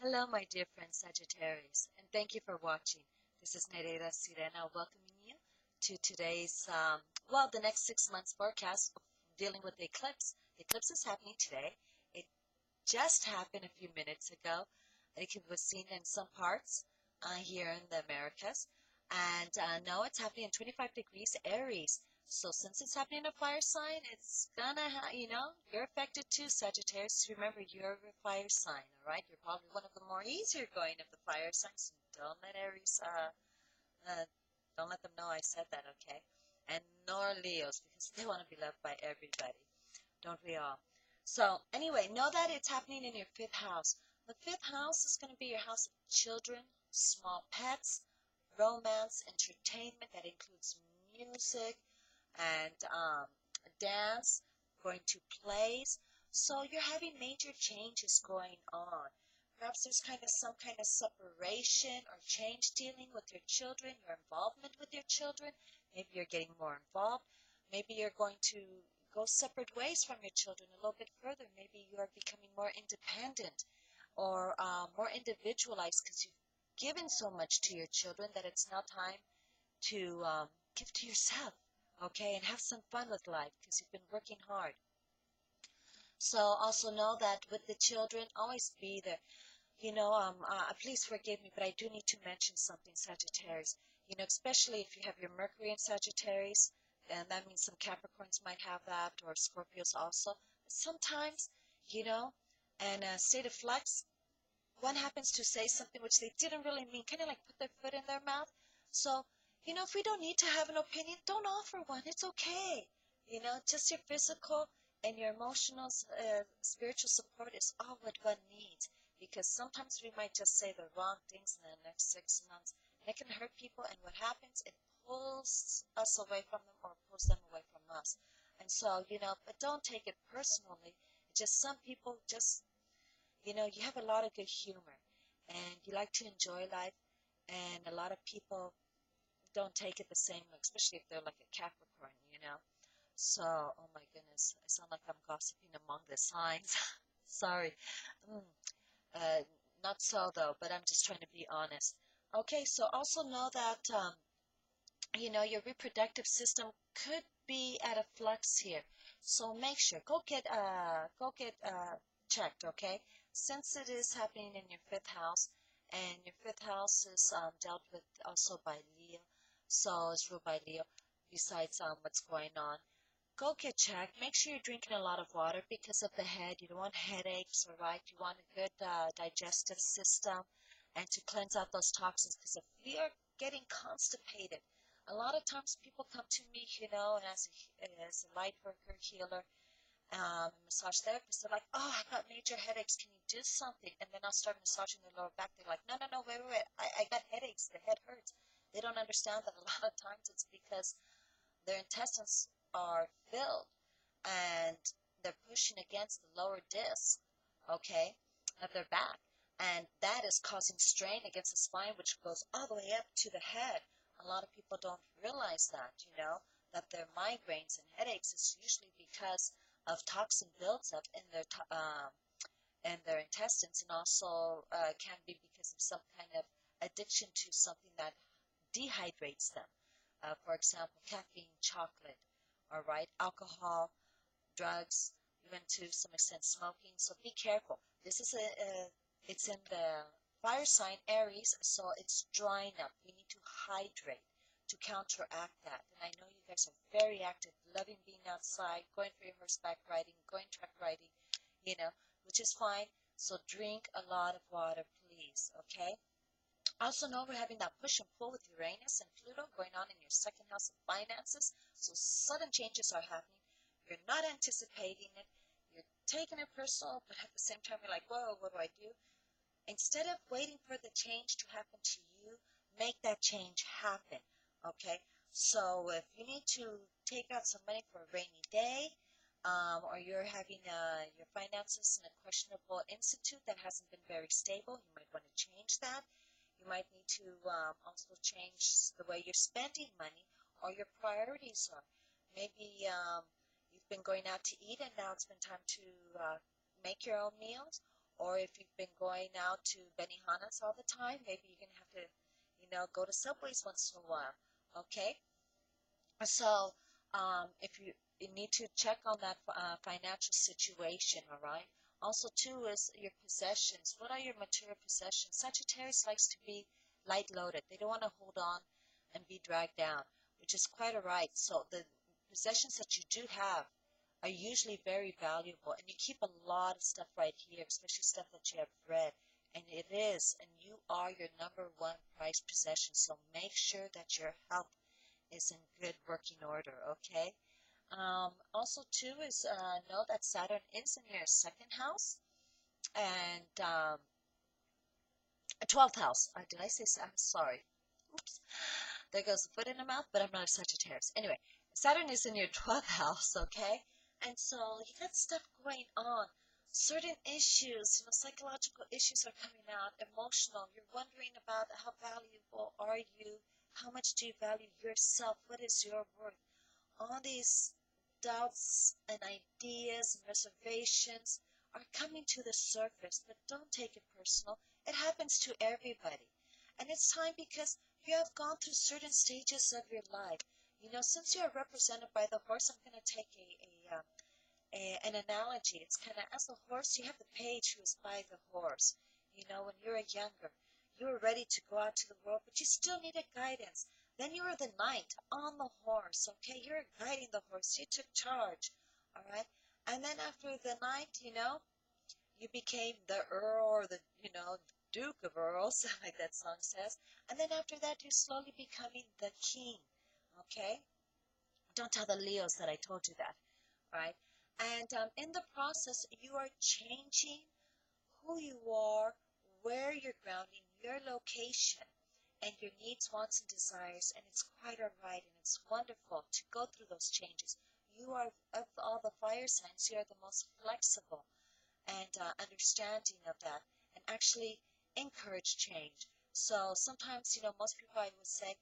Hello, my dear friend Sagittarius, and thank you for watching. This is Nereida Sirena welcoming you to today's, the next 6 months forecast dealing with the eclipse. The eclipse is happening today. It just happened a few minutes ago. It was seen in some parts here in the Americas. And now it's happening in 25 degrees Aries. So since it's happening in a fire sign, it's gonna, you're affected too, Sagittarius. Remember, you're a fire sign, all right? You're probably one of the more easier going of the fire signs. Don't let Aries, don't let them know I said that, okay? And nor Leos, because they want to be loved by everybody. Don't we all? So anyway, know that it's happening in your fifth house. The fifth house is going to be your house of children, small pets, romance, entertainment. That includes music and dance, going to plays. So you're having major changes going on. Perhaps there's some kind of separation or change dealing with your children, your involvement with your children. Maybe you're getting more involved. Maybe you're going to go separate ways from your children a little bit further. Maybe you are becoming more independent or more individualized because you've given so much to your children that it's now time to give to yourself, okay, and have some fun with life because you've been working hard. So also know that with the children, always be there. Please forgive me, but I do need to mention something, Sagittarius. Especially if you have your Mercury in Sagittarius, and that means some Capricorns might have that, or Scorpios also. Sometimes, and state of flex, one happens to say something which they didn't really mean, kind of like put their foot in their mouth. So, if we don't need to have an opinion, don't offer one. It's okay. Just your physical and your emotional, spiritual support is all what one needs. Because sometimes we might just say the wrong things in the next 6 months, and it can hurt people. And what happens? It pulls us away from them or pulls them away from us. And so, but don't take it personally. Just some people just, you have a lot of good humor, and you like to enjoy life, and a lot of people don't take it the same way, especially if they're like a Capricorn. So, oh my goodness, I sound like I'm gossiping among the signs. Sorry. Mm. Uh, Not so though, but I'm just trying to be honest. Okay, so also know that your reproductive system could be at a flux here. So make sure go get checked, okay? Since it is happening in your fifth house, and your fifth house is dealt with also by Leo, so it's ruled by Leo. Besides what's going on, go get checked. Make sure you're drinking a lot of water because of the head. You don't want headaches, all right? You want a good digestive system and to cleanse out those toxins because if we are getting constipated, a lot of times people come to me, and as a light worker, healer, massage therapist, they're like, oh, I got major headaches. Can you do something? And then I'll start massaging their lower back. They're like, no, no, no, wait. I got headaches. The head hurts. They don't understand that a lot of times it's because their intestines are filled and they're pushing against the lower disc, okay, of their back. And that is causing strain against the spine, which goes all the way up to the head. A lot of people don't realize that, that their migraines and headaches is usually because of toxin builds up in their intestines, and also can be because of some kind of addiction to something that dehydrates them. For example, caffeine, chocolate, all right, alcohol, drugs, even to some extent smoking. So be careful. This is it's in the fire sign Aries, so it's drying up. We need to hydrate to counteract that. And I know you guys are very active, loving being outside, going for your horseback riding, going track riding, which is fine. So drink a lot of water, please, okay? Also know we're having that push and pull with Uranus and Pluto going on in your second house of finances. So sudden changes are happening. You're not anticipating it. You're taking it personal, but at the same time, you're like, whoa, what do I do? Instead of waiting for the change to happen to you, make that change happen, okay? So if you need to take out some money for a rainy day, or you're having your finances in a questionable institute that hasn't been very stable, you might want to change that. You might need to also change the way you're spending money or your priorities are. Maybe you've been going out to eat and now it's been time to make your own meals, Or if you've been going out to Benihanas all the time, maybe you're going to have to, go to Subways once in a while. Okay? So, if you need to check on that financial situation, all right? Also, too, is your possessions. What are your material possessions? Sagittarius likes to be light-loaded. They don't want to hold on and be dragged down, which is quite all right. So the possessions that you do have are usually very valuable, and you keep a lot of stuff right here, especially stuff that you have read. And it is, and you are your number one prized possession. So make sure that your health is in good working order, okay? Also, too, is know that Saturn is in your second house and 12th house. Did I say? I'm sorry. Oops. There goes the foot in the mouth, but I'm not a Sagittarius. Anyway, Saturn is in your 12th house, okay? And so you got stuff going on. Certain issues, psychological issues are coming out, emotional. You're wondering about how valuable are you? How much do you value yourself? What is your worth? All these doubts and ideas and reservations are coming to the surface, but don't take it personal. It happens to everybody. And it's time because you have gone through certain stages of your life. Since you are represented by the horse, I'm going to take an analogy. It's kind of as a horse, you have the page who is by the horse. When you're younger, you were ready to go out to the world, but you still needed guidance. Then you were the knight on the horse, okay? You're guiding the horse. You took charge, all right? And then after the knight, you became the earl or the, duke of earls, like that song says. And then after that, you're slowly becoming the king, okay? Don't tell the Leos that I told you that, right? And in the process, you are changing who you are, where you're grounding, your location, and your needs, wants, and desires. And it's quite all right, and it's wonderful to go through those changes. You are, of all the fire signs, you are the most flexible and understanding of that, and actually encourage change. So sometimes, most people, I would say,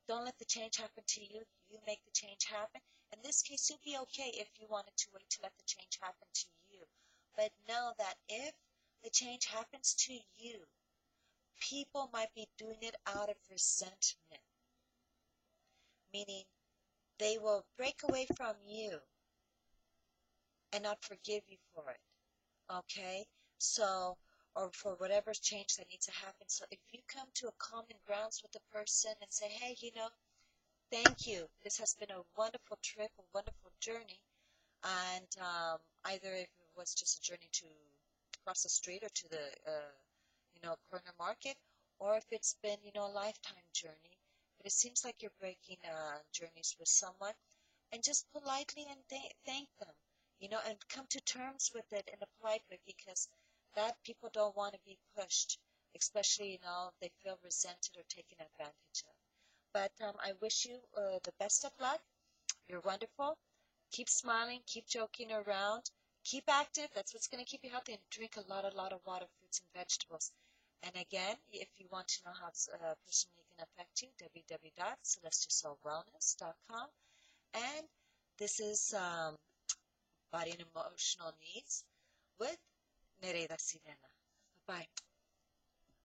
don't let the change happen to you. You make the change happen. In this case, you'll be okay if you wanted to wait to let the change happen to you. But know that if the change happens to you, people might be doing it out of resentment, meaning they will break away from you and not forgive you for it. Okay? So, or for whatever change that needs to happen. So if you come to a common grounds with the person and say, hey, thank you. This has been a wonderful trip, a wonderful journey. And either if it was just a journey to cross the street or to the, corner market, or if it's been, a lifetime journey. But it seems like you're breaking journeys with someone, and just politely and thank them, and come to terms with it in a polite way, because that people don't want to be pushed, especially, they feel resented or taken advantage of. But I wish you the best of luck. You're wonderful. Keep smiling, keep joking around, keep active. That's what's going to keep you healthy. And drink a lot of water, fruits, and vegetables. And again, if you want to know how it's personally can affect you, www.celestialsoulwellness.com. And this is Body and Emotional Needs with Nereida Sirena. Bye-bye.